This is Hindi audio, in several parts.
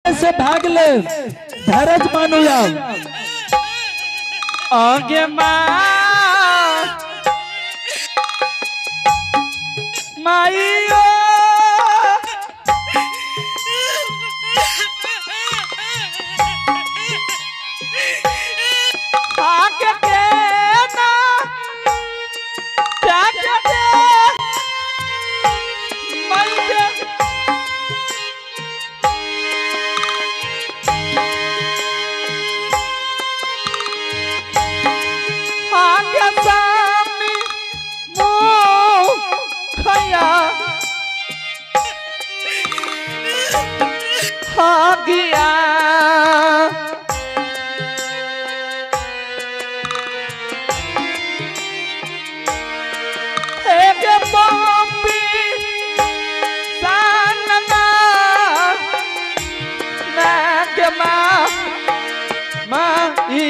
से भाग ले धरज मानो आगे माइयो आगे के ना प्यार दे माइयो आगे सामी खया आ गया एक बम्बी सानना नगमा माई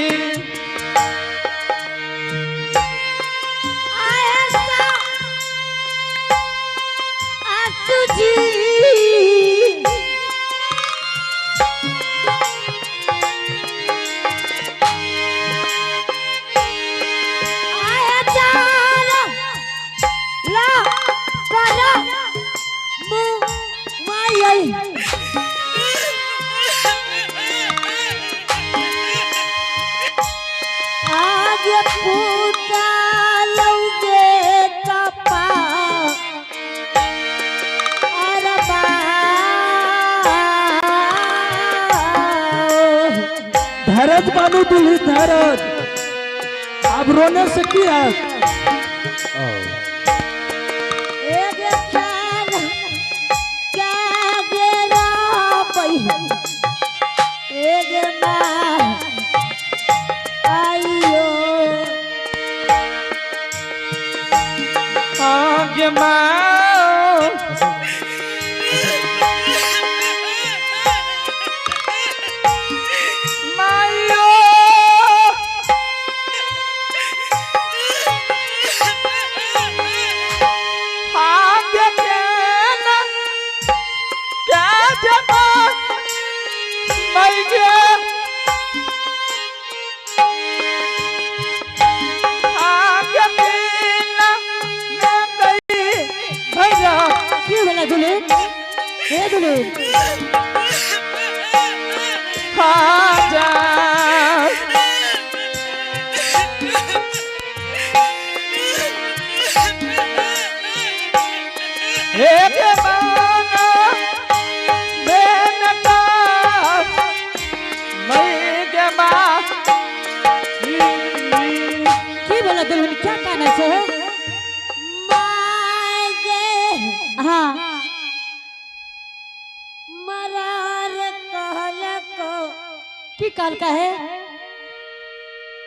धरज मानो दुल्ही धरज। अब रोने से किया आगे माइयो आगे के ना क्या जमा माइयो आगे पीना मैं गई भैया क्यों बोला दुल्हन? हे दुल्हन आजा एक माना बेनका मई के माँ क्यों बोला दुल्हन? क्या कहना से हो? हाँ मरार कहल को की काल का है?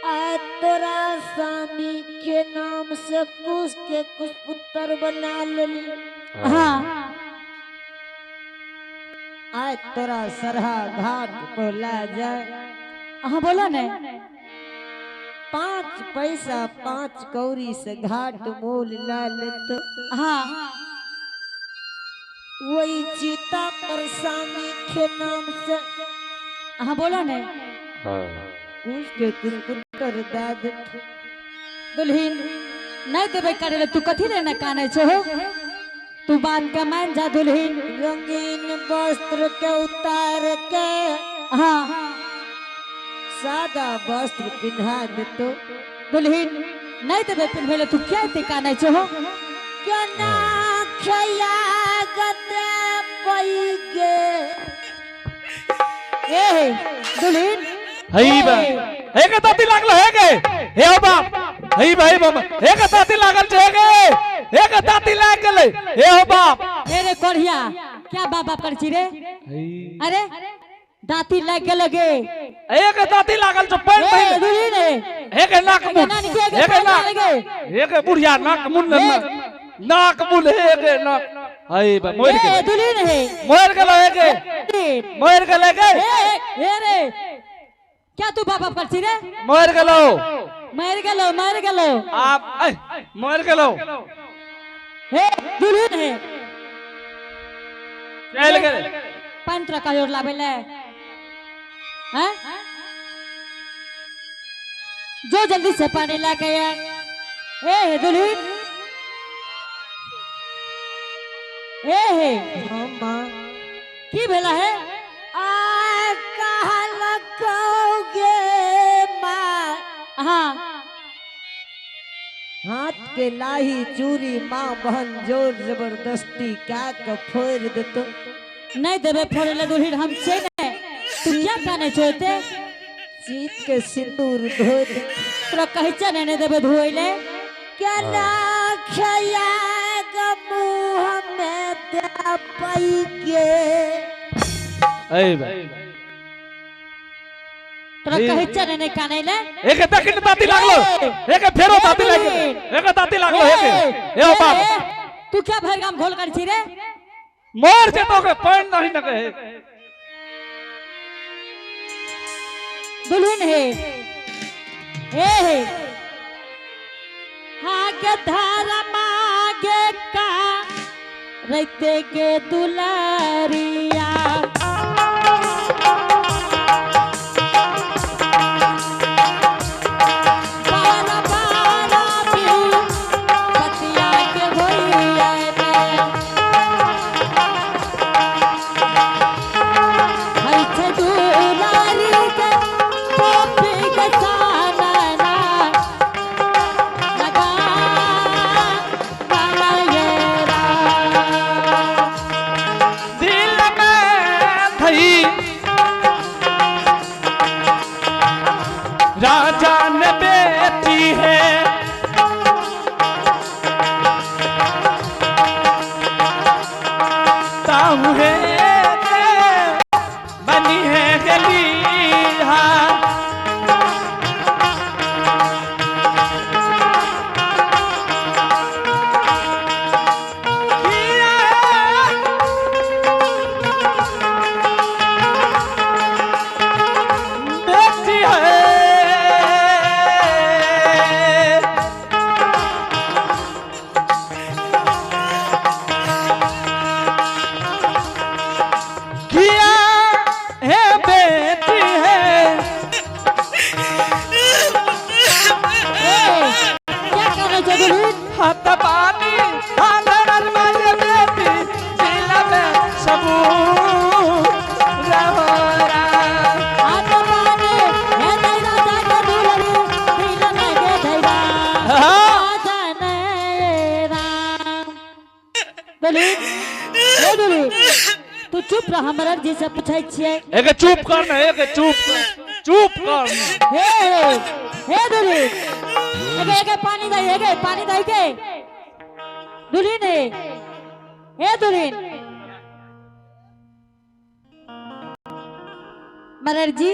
आज तोरा स्वामी के नाम से कुछ के कुछ पुत्र बना ले। हाँ आज तोरा सरहा घाट बोला जाए। हाँ बोला ने 5 पैसा 5 कौड़ी से घाट मोल ला ले तो हाँ वही चीता पर स्वामी के नाम से हाँ बोला ने उसके कुछ पुत्र दाद दुल्हीन नहीं देवे करे ले तू कथी रहना काने छो हो? तू बात का मान जा दुल्हीन। रंगीन वस्त्र के उतार के हाँ सादा वस्त्र पिन्हा दे तो दुल्हीन नहीं देवे पिन्हे ले तू क्या ते काने छो हो? क्या ना खया गते पैगे ए दुल्हीन हई बा एक ताती लागल है के हे बाप हई भाई बाबा एक ताती लागल छे के एक ताती लाग गेले हे हो बाप रे कोढ़िया क्या बाप बाप कर छी रे? अरे दाती लाग गेल गे एक ताती लागल छ पैर पैर दुल्हीन एक नाक मुंह एक बुढ़िया नाक मुंह नाक मुंह एक नाक हई बा मोर के दुल्हीन है मोर गेल है के मोर गेल है के ए रे क्या तू बाप बाप कर छी रे? मोर गेलो मर गेलो आप मोर गेलो हे दुल्हन है चल गए पानी तोरा कहियो लाबे ले हैं? जो जल्दी से पानी ला के आ। ए दुल्हन, ए मामा की भेला है? आ कहा लगोगे माँ, हाँ हाथ के लाही चूरी माँ बहन जोर जबरदस्ती क्या फोड़ दे तो नहीं देवे फोड़े ले दुल्हन, हम से नहीं। तू क्या कहने चाहते? चीत के सिंदूर धो दे तोरा कहिचा नहीं देवे धोए ले। क्या ना खया मुँह में दे पाइगे। ए भाई तोरा कहिचा नहीं काने ले। एक तकिन ताती लागलो, एक फेरो ताती लागलो, एक ताती लागलो एक। ए बाप तू क्या भरगाम घोल कर छी रे? मोर जे तो के पैन नहीं न कहे। दुल्हन है ए हागे धारा मागे का रहते के दुलारिया। बारा बारा भी पतिया के भैया में हर छे दुलारी के पोपी के सानना लगा वाला ये दिल में थई राजा ने बेटी है, ताऊ है बनी है गलीहा। बेटी है किया है बेटी है। क्या करना चाहते हो? हाथ पानी आंधर मारे बेटी जिला में सबू रहोरा। आत्माने है तेरा जाके दुलरी दिल लगे तेरा जाने राम। दुलरी तू चुप रह, हमरा जी से पूछै छियै। एक चुप कर ना, एक चुप कर ना। हे दुलरी एके पानी दई, एके पानी दई के दुल्हन है। हे दुल्हन मरर जी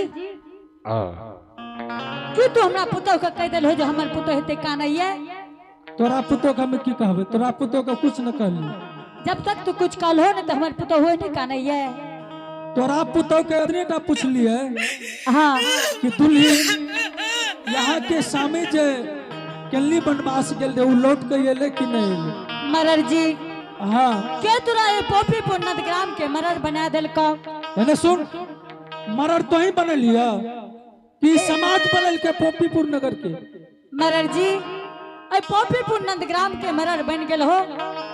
क्यों तू हमरा पुतौ के कह देल हो जो हमर पुतौ हेते कानैया? तोरा पुतो का मैं की कहबे? तोरा पुतो का कुछ न कहली। जब तक तू कुछ कल हो न तो हमर पुतौ होए नहीं कानैया। तोरा पुतो के इतने का पूछली है हाँ कि दुल्हन यहाँ के सामे जे केलनी बनवास गेल उ लौट के एले कि नहीं एले? मरर जी हाँ के तोरा ये पोपी पुन्नत ग्राम के मरर बना देल को? एने सुन, मरर तो ही बनलिया कि समाज बनल के पोपीपुर नगर के? मरर जी आई पोपीपुर नंदग्राम के मरर बन गेल हो,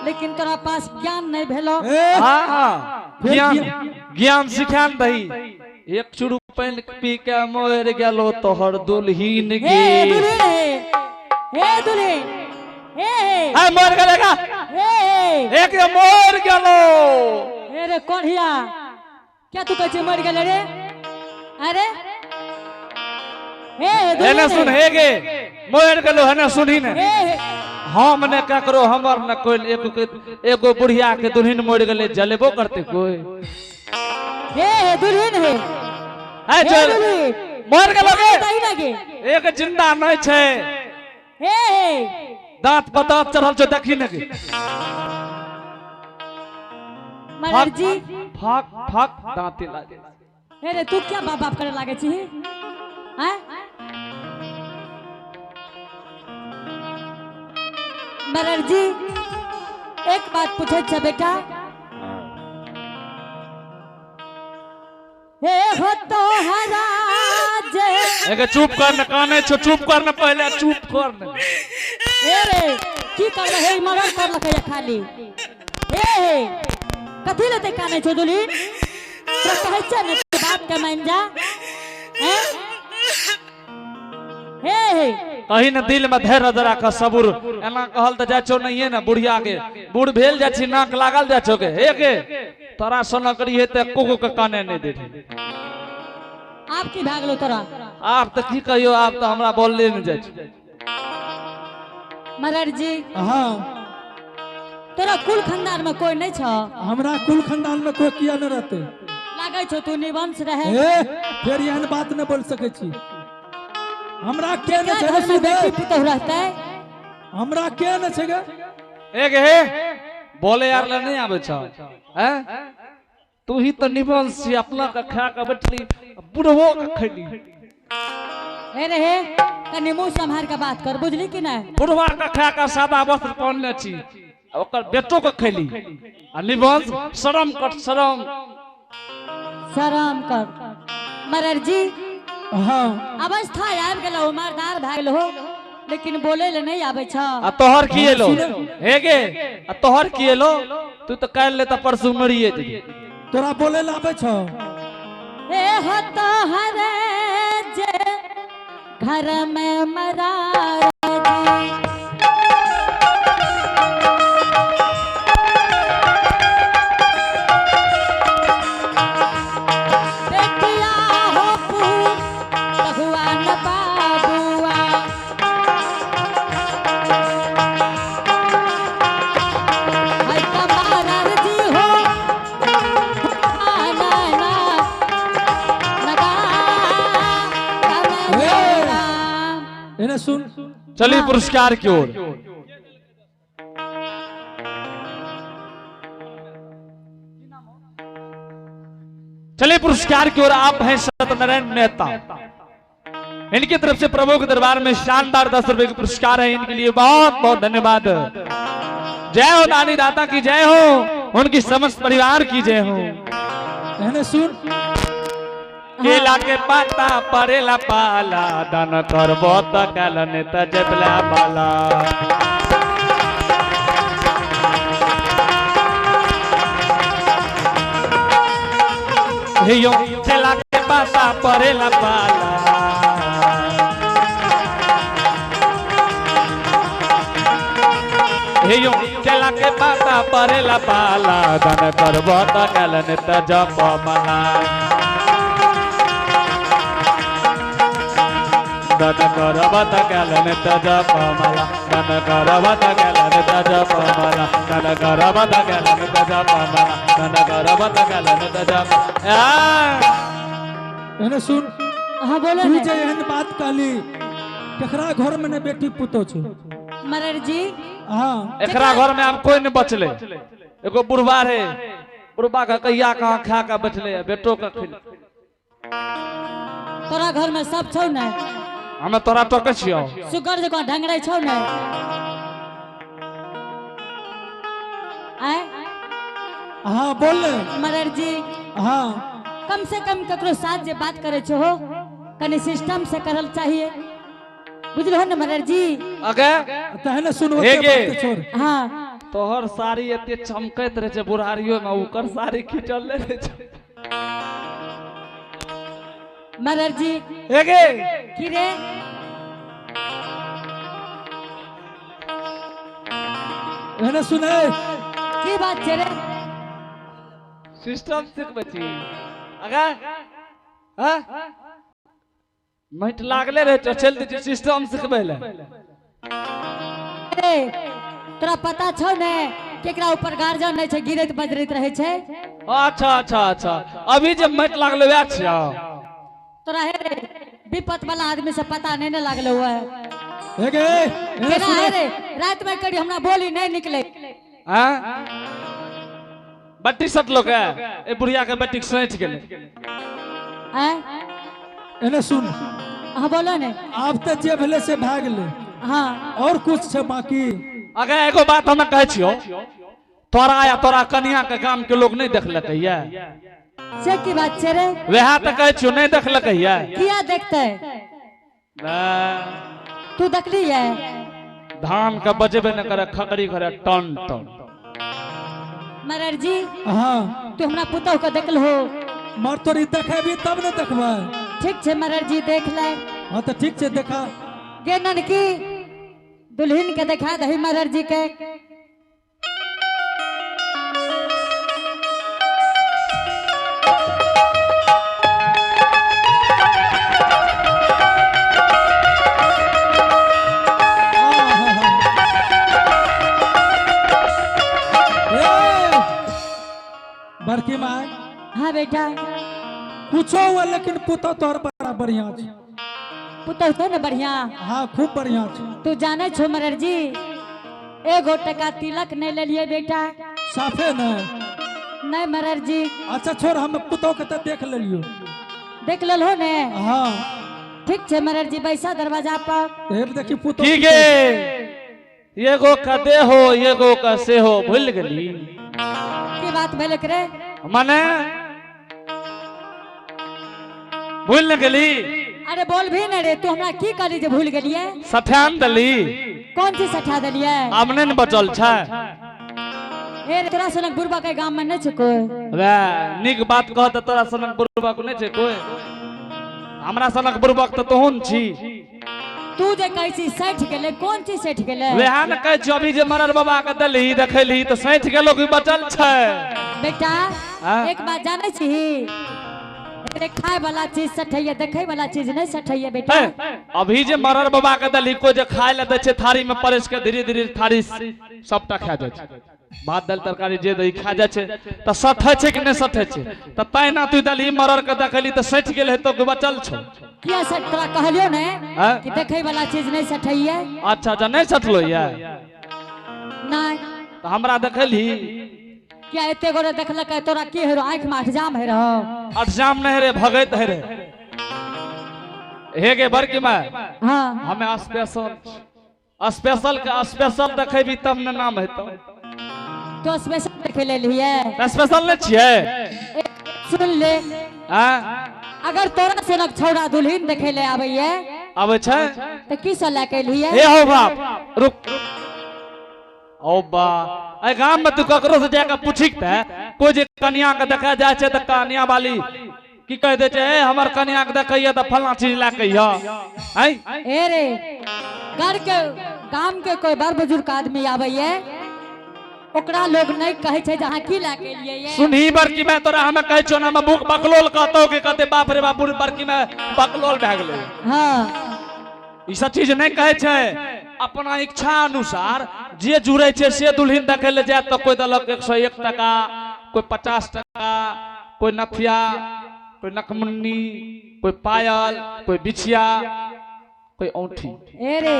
लेकिन तोरा पास ज्ञान नहीं भेलो। हाँ हाँ ज्ञान सिखान दही। एक चुरू पानी पी के मोर गेलो तोहर दुल्हीन गे। हे दुल्हन, हे दुल्हन, हे हाय मोर गेलेगा, हे एक मोर गेलो। हे रे कोढ़िया, क्या तू कहे मर गेले रे? अरे हे एने सुन हे गे मोर गेलो हने सुनी ने। हे हम ने का करो हमर न कोई एगो बुढ़िया के दुल्हन मोर गेले जलेबो करते कोई। हे दुल्हन है, हाय हे चल दुल्हन मोर गेलो गे, सही लगे। एक जिंदा नहीं छे। हे दांत पर दांत चढ़ल छ देखी न गे। मरर जी फाक फाक दांते लागे। हे रे तू क्या बाप बाप करे लागे छी? हैं मरर जी एक बात पूछे छ बेटा, हो तो हरा जे एके चुप कर न काने छो चुप कर न पहले चुप कर न ए रे की कर हे मरण कर लखे खाली हे कथी लेते काने छो दुल्हीन तो कहै छ न बात के मान जा हैं हे कहीं न दिल में धैर्य जरा का सबूर एना कहल त जा छो नहीं ना बुढ़िया के बूढ़ भेल जा छी नाक लागल जा छो के हे के तोरा सोना करी हे त कोको के काने नहीं दे आप की भागलो तोरा आप त की कहियो आप त हमरा बोलले न जाय छी मरर जी हाँ तोरा कुल खानदान में कोई नहीं छ हमरा कुल खानदान में कोई किया न रहते लागै छो तू निवंश रहे ए फिर यहन बात न बोल सके छी हमरा के न घर में बेटी पुतहु रहते हमरा के न छै गे एक हे बोले यार ले नहीं आवे छ हैं तू ही तो निवंश छी अपना का खा के बैठली बुढ़वो का खैली हे रे कनी मुंह संभाल के बात कर बुझली कि नहीं बुढ़वा का खा के सादा वस्त्र पहनले छी ओकर बेटो के खैली आ निवंश शरम कर शरम शरम कर मरर जी हाँ अवस्था आबि गेलो उमरदार भए गेलो लेकिन बोले ले नहीं आवे छ आ तोहर की एलो हे गे आ तोहर की एलो तू तो काल ले त परसू मरिए जी तोरा बोले ला आवे छ ए हो तो हरे जे घर में मरा बेटिया हो भगवान बाबुआ हाय कमार जी हो ना ना लगा इन्हें सुन चलिए पुरस्कार की ओर चलिए पुरस्कार की ओर आप हैं सत्यनारायण मेहता इनकी तरफ से प्रभु के दरबार में शानदार 10 रुपए के पुरस्कार है इनके लिए बहुत बहुत धन्यवाद जय हो दानी दाता की जय हो उनकी समस्त परिवार की जय हो इन्हें सुन केला के पाता परेला पाला दान करबो त कालन त जबला पाला हे यो केला के पाता परेला पाला हे यो केला के पाता परेला पाला दान करबो त कालन त जबला दन करबत गलन तजपमला दन करबत गलन तजपमला दन करबत गलन तजपमला दन करबत गलन तजप इन्हें सुन हां बोलो तू ने जे एहन बात कहली केकरा घर में ने बेटी पुतो छ मरर जी हाँ एकरा घर में हम कोई नहीं बचले एगो बुढ़वा रे बुढ़वा का कहिया कहां खा के बचले बेटो का खिल तोरा घर में सब छौ ने हमें तोरा टोके छियो सुगर जका ढंगरै छौ ने आय हाँ बोल मरर जी हाँ कम से कम ककरो साथ जे बात करे छो हो कनी सिस्टम से करल चाहिए बुझलो न मरर जी अगे तहने सुन हे गे। छोड़ हाँ तोहर साड़ी एते चमकैत रहे छै बुढ़ारियो में ओकर साड़ी खिंचल रहे छै मरर जी हे गे की रे इन्हें सुने की बात छे रे सिस्टम सिखबै छी अगा हां मट लागले रहे तो चल दी सिस्टम सिखबै ले रे तोरा पता छौ ने केकरा ऊपर गार्जन नहीं छे गिरत बजरत रहे छे अच्छा अच्छा अच्छा अभी जब मट लागले वै छ तोरा हे रे विपत वाला आदमी से पता नहीं न लागलो हुआ है हे गे इन्हें केना है सुने रे रात में कड़ी हमरा बोली नहीं निकले हां बट्टी सट लोग है ए बुढ़िया के बट्टी सैठ गेले हैं इन्हें सुन हां बोलो ने आप तो जे भेले से भाग ले हां और कुछ छै बाकी अगर एगो बात हम कहै छियो तोरा या तोरा कन्या के गांव के लोग नहीं देखलकै या से की बात छे रे वह तक कहे छु नहीं देखल कहिया किया देखते तू देखली है धान का बजेबे न करे खकड़ी करे टन टन मरर जी हाँ तू हमरा पुतौ के देखल हो मर तोरी देखेबी तब न देखबै। ठीक छे मरर जी देख ले हाँ तो ठीक छै देखा। गे ननकी दुल्हन के देखा दही मरर जी के बड़की माँ हाँ बेटा कुछो हुआ लेकिन पुतो तोहर बड़ा बढ़िया छै। पुतौ तो न बढ़िया हाँ खूब बढ़िया छै। तू जाने छो मरर जी एगो टका तिलक नहीं ले लिए बेटा साफे न नहीं मरर जी अच्छा छोड़ हम पुतो के तो देख लेलियो। देख लल हो ने हाँ ठीक छे मरर जी बैसा दरवाजा पर हेब देखी पुतो ठीक है ये गो का दे हो ये गो का से हो भूल गली की बात भेल करे माने भूल न गली। अरे बोल भी न रे तू हमरा की करी जे भूल गेलिए सठान दली कौन सी सठा दलिए आमने न बचल छै। ए रे तोरा सनक बुरबा के गांव में न छ कोई वे निक बात कह त तोरा सनक बुरबा को नहीं छै कोई हमरा सनक बुरबा त तोहन छी। तू जे कहै छी सठ गेले कौन चीज सठ गेले वेहा न कहै छी अभी जे मरर बाबा के दली देखली त सैठ गेलो कि बचल छै। बेटा हाँ? एक बात जाने छी रे खाए वाला चीज सठैया देखे वाला चीज नहीं सठैया बेटा अभी जे मरर बाबा के दली को जे खाय ले दै छै थारी में परस के धीरे धीरे थारी सबटा खा जाय छै भात दाल तरकारी जे दही खा जाय छै त सठै छै कि नहीं सठै छै त तैना तू दली मरर के देखली त सठ गेल हेतो कि बचल छौ। किया सठ तोरा कहलियो ने हाँ? कि देखे वाला चीज नहीं सठैया अच्छा अच्छा नहीं सठलो या नहीं त हमरा देखली क्या एते गोरे देखलक तोरा की हेरो आंख में अठजाम है रहो अठजाम नहीं रे भगत है रे हे गे बड़की माँ हाँ हमें स्पेशल का स्पेशल देखेबी तब न नाम हेतो तो स्पेशल देखे ले लिए स्पेशल नहीं छिए सुन ले हां अगर तोरा सनक छौड़ा दुल्हन देखे ले आबैये आबै छै तो की सब लेके लिए हे हो बाप रुक ओ बा ए गांव में तू ककरो से जाके पूछिक त कोई जे कन्या के देखा जाय छै त कन्या वाली की कह दे छै ए हमर कन्या के देखैया त फलना चीज ला के आ हैं ए रे घर के गांव के कोई बड़ बुजुर्ग आदमी आबैये ओकरा लोग नहीं कहे छै जहां की लाके लिए ये सुनही बड़की मैं तोरा हमें कहे छो ना मैं बुक बकलोल कहतो के कहते बाप रे बाप बड़की मैं बकलोल भए गेलै। हां ई सब चीज नहीं कहे छै अपना इच्छा अनुसार जे जुड़े छै से दुल्हन देखे ले जाए तो कोई दलक 101 टका कोई 50 टका कोई नथिया कोई नकमुन्नी कोई पायल कोई बिछिया कोई औंठी। ए रे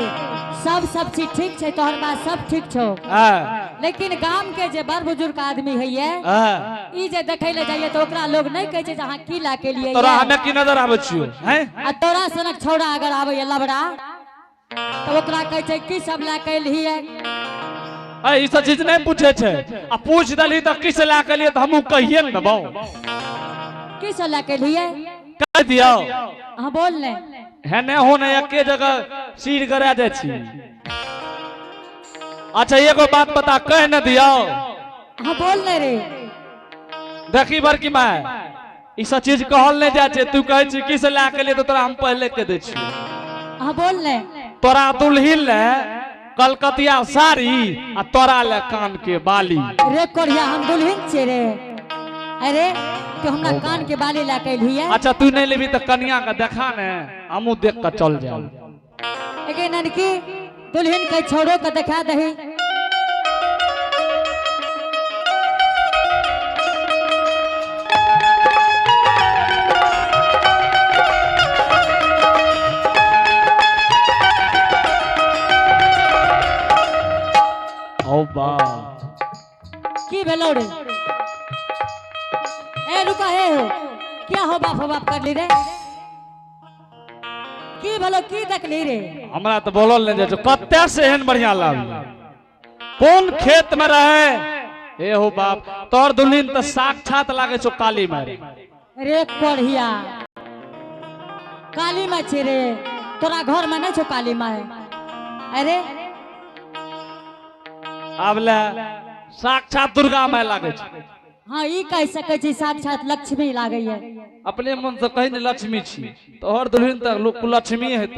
सब चीज ठीक छै तोहर बात सब ठीक छौ लेकिन गांव के जे बड़ बुजुर्ग आदमी है ई जे देखे ले जाइए तो ओकरा लोग नहीं कहे छै जहां की ला के लिए तोरा हमें की नजर आबै छियो हैं आ तोरा सनक छौड़ा अगर आबैये लबड़ा तो ओकरा कहे छै की सब ला के लिए ए ई सब चीज नहीं पूछे छै आ पूछ दली त किस ला के लिए त हमहु कहिए न देबौ की सब ला के लिए कह दियो हां बोल ले है ने हो ने एके जगह सीर करा दे छी। अच्छा एगो बात बता कह न दियो हां बोल ले रे देखी बड़की माँ ई सब चीज कहल नहीं जाय छै तू कहे छी किस ला के लिए तो तोरा हम पहले कह दे छी। हां बोल ले तोरा दुल्हिन ले कलकतिया साड़ी आ तोरा ले कान के बाली रे कोरिया हम दुल्हन छे रे अरे तो हमरा कान के बाली ला के लिए अच्छा तू नहीं लेबी तो कन्या का देखा ने हमू देख कर चल जाओ एके ननकी दुल्हन के छोड़ो के दिखा दही ओ बा की भेलो रे ए रुका हे हो क्या हो बाप कर ली रे की भेलो की देखली रे हमरा तो बोलल नहीं जाय कते से एहन बढ़िया लाग कौन खेत में रहे ए हो बाप तोर दुल्हन तो साक्षात लागे छो काली मारे रे कोढ़िया काली माँ छे रे तोरा घर में नहीं छो काली माँ है अरे आबला साक्षात दुर्गा माय लागे छो हाँ ई कह सके छी साक्षात लक्ष्मी लागे है अपने मन से कहीं ने लक्ष्मी छी तोहर दुल्हन तक लोग लक्ष्मी है तो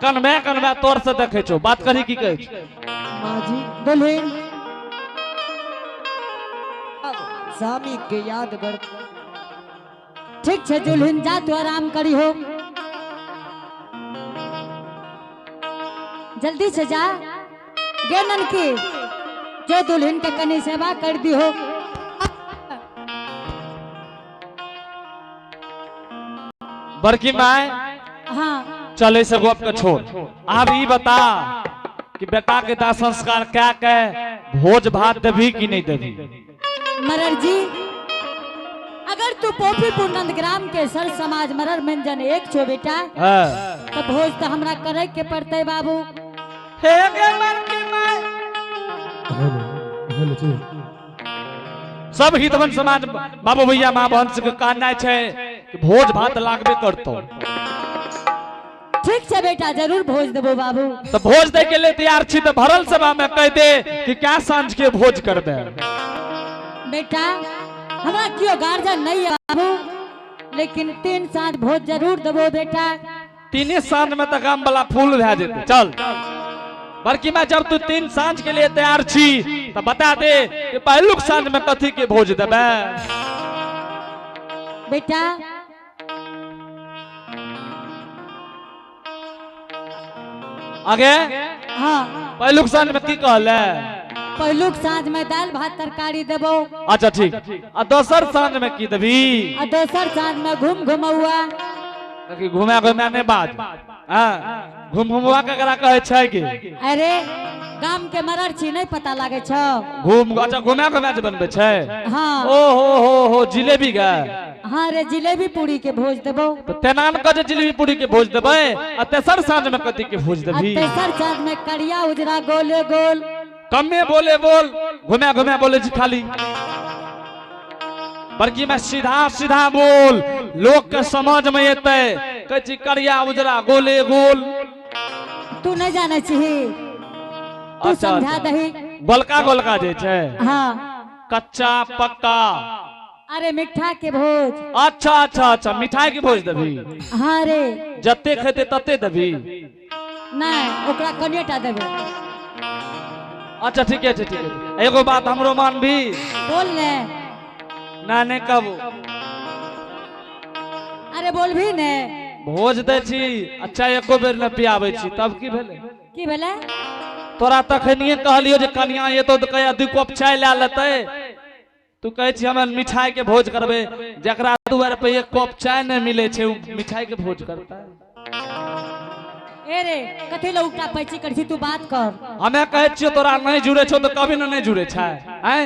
कन मैं तोर से देखे छो बात करी की कहे छो माँ जी दुल्हन स्वामी के याद बर ठीक छे दुल्हन जा तू आराम करी हो जल्दी से जा गे ननकी जो दुल्हन के कनी सेवा कर दी हो बड़की माय हाँ चले से गप के छोड़ आप ये बता कि बेटा के दाह संस्कार क्या कह भोज भात देवी कि नहीं देवी मरर जी अगर तू पोपीपुर नंदग्राम के सर समाज मरर मंजन एक छो बेटा तो भोज तो हमरा करे के पड़ते बाबू हे गे बड़की माय सब हितवन समाज बाबू भैया माँ वंश के कहना है कि भोज भात लागबे करतो ठीक है बेटा जरूर भोज देबो बाबू तो भोज दे के लिए तैयार छी तो भरल सभा में कह दे कि क्या सांझ के भोज करबे बेटा हमरा क्यों गार्जियन नहीं है बाबू लेकिन 3 साँझ भोज जरूर देबो बेटा 3 साँझ में तो काम वाला फूल भे जेते चल बड़की माँ जब तू 3 साँझ के लिए तैयार छी तो बता दे कि पहलुक साँझ में कथी के भोज देबे बेटा आगे हाँ पहलुक साँझ में की कहले पहलुक साँझ में दाल भात तरकारी देबो अच्छा ठीक आ दोसर साँझ में की देबी और दोसर साँझ में घूम घुमौआ कि घुमा घुमा ने बात हां घुम घुमवा केकरा कहे छै कि अरे गाम के मरर छी नहीं पता लागे छो घूम अच्छा घुमा घुमा जे बनबे छै हाँ ओ हो जिलेबी गा हाँ रे जिलेबी पूरी के भोज देबो तो तेनान का जे जिलेबी पूरी के भोज देबे आ तेसर साँझ में कथी के भोज और देबी तेसर साँझ में करिया उजरा गोले गोल कमे बोले बोल घुमा घुमा बोले जी खाली बड़की में सीधा सीधा बोल लोग के समझ में येते कहै छी करिया उजरा गोले गोल तू नहीं जाने छी तू समझा दही गोलका गोलका जे छै हाँ कच्चा पक्का अरे मिठा के भोज अच्छा अच्छा अच्छा मिठाई के भोज देबी हाँ रे जते खेते तते देबी नहीं ओकरा कनिएटा देबे अच्छा ठीक है ठीक है एगो बात हमरो मान भी बोल ले ना ने कब अरे बोल भी ने भोज दे छी अच्छा एको बेर न पियाबै छी तब की भेलै की भेले तोरा तखनिए कहलियो जे कनिया ये तो कया 2 कप चाय ला लेते तू कहै छी हम मिठाई के भोज करबे जकरा दुआर पे 1 कप चाय न मिले छै उ मिठाई के भोज करता ए रे कथि ला उल्टा पैची कर छी तू बात कर हमें कहै छियो तोरा नहीं जुड़े छो तो कभी न नहीं जुड़े छै हैं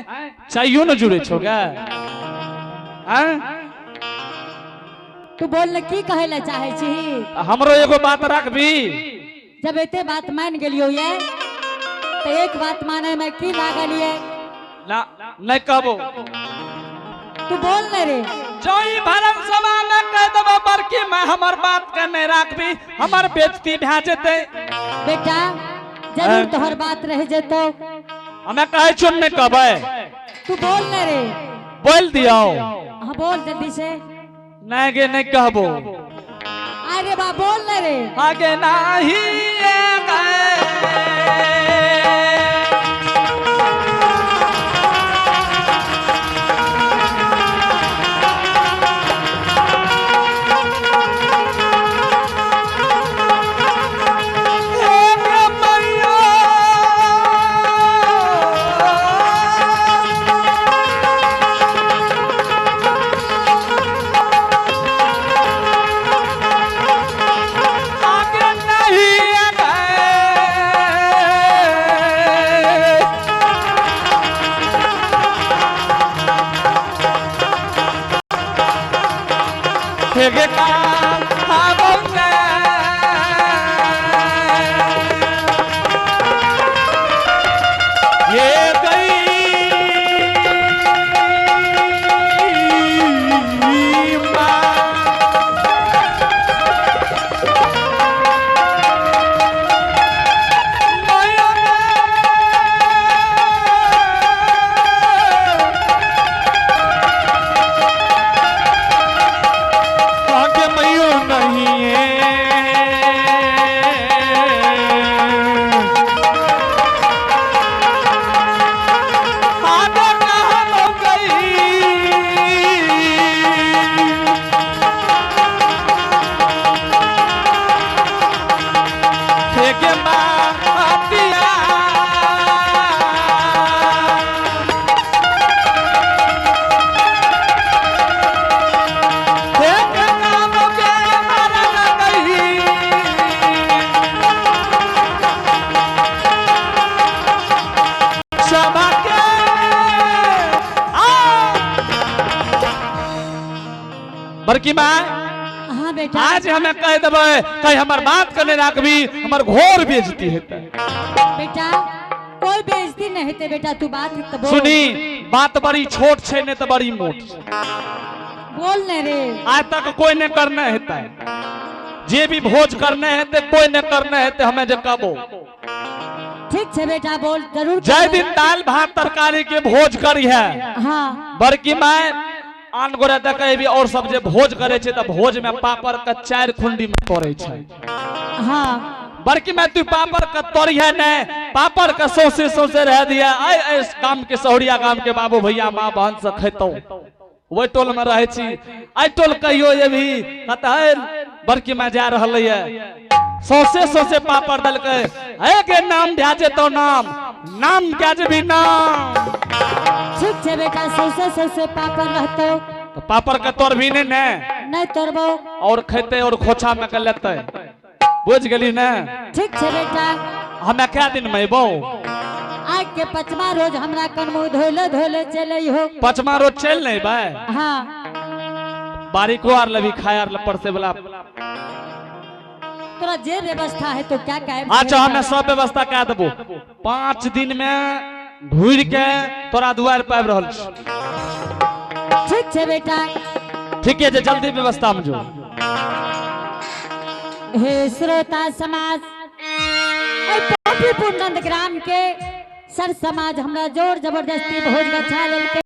चाहियो न जुड़े छो गे हैं तू बोल ले की कहे ला चाहे छी हमरो एगो बात रखबी जब एते बात मान गेलियो ये तो एक बात माने में की लागल ये ना नहीं कहबो तू बोल ले रे जोई भरम सभा में कह देबो बड़की मैं हमर बात के नहीं राखबी हमर बेइज्जती भे जेते बेटा जरूर तोहर बात रह जेतो हमें कहे छो नहीं कहबे तू बोल ले रे बोल दियो हाँ बोल जल्दी से नहीं गे नहीं कहबो अरे बा बोल ले रे आगे नाही ये बड़की माँ हाँ बेटा आज हमें कह देवे कहीं हमार बात करने राखबी हमार घोर बेइज्जती हेतै। बेटा कोई बेइज्जती नहीं हेते बेटा, तू बात तो बोल। सुनी बात बड़ी छोट छे ने तो बड़ी मोट छे। बोल ने रे। आज तक कोई ने करने हेतै, जे भी भोज करने हेतै कोई ने करने हेतै हमें जे कहबो। ठीक छे बेटा बोल जरूर। जय दिन दाल भात तरकारी के भोज करी है। हाँ बड़की माँ आन गोरे देखे भी और सब जे भोज करे छे त भोज में पापड़ का 4 खुंडी में तोड़े छे। हाँ बड़की माँ तू पापड़ का तोड़ी है ने पापड़ का सौसे रह दिया। आई गांव के सहरिया गांव के बाबू भैया माँ बहन से खेतो वही टोल में रहे छी। आई टोल कहियो ये भी कहता है बड़की माँ जा रहल है सौसे पापड़ दल के है के नाम भ्याजे तो नाम भ्याजे भी नाम। ठीक छे बेटा सौसे पापड़ रहतो तो पापड़ के तोड़ भी नहीं तोड़बो और खेते और खोछा में कर लेते बुझ गेली ने। ठीक छे बेटा हमें क्या दिन में बो आज के 5वां रोज हमरा कन मुंह धोले चले हो। 5वां रोज चल नहीं भाई। हाँ बारीको आर लभी खाया आर लपड़ से बोला तोरा जे व्यवस्था है तो क्या कहे। अच्छा हमें सब व्यवस्था कह देबो 5 दिन में ढूर के तोरा दुआर पे आबि रहल छी। ठीक छे बेटा ठीक है जल्दी व्यवस्था में जो। हे श्रोता समाज पापीपुर नंदग्राम के सर समाज हमरा जोर जबरदस्ती भोज गछा लेल के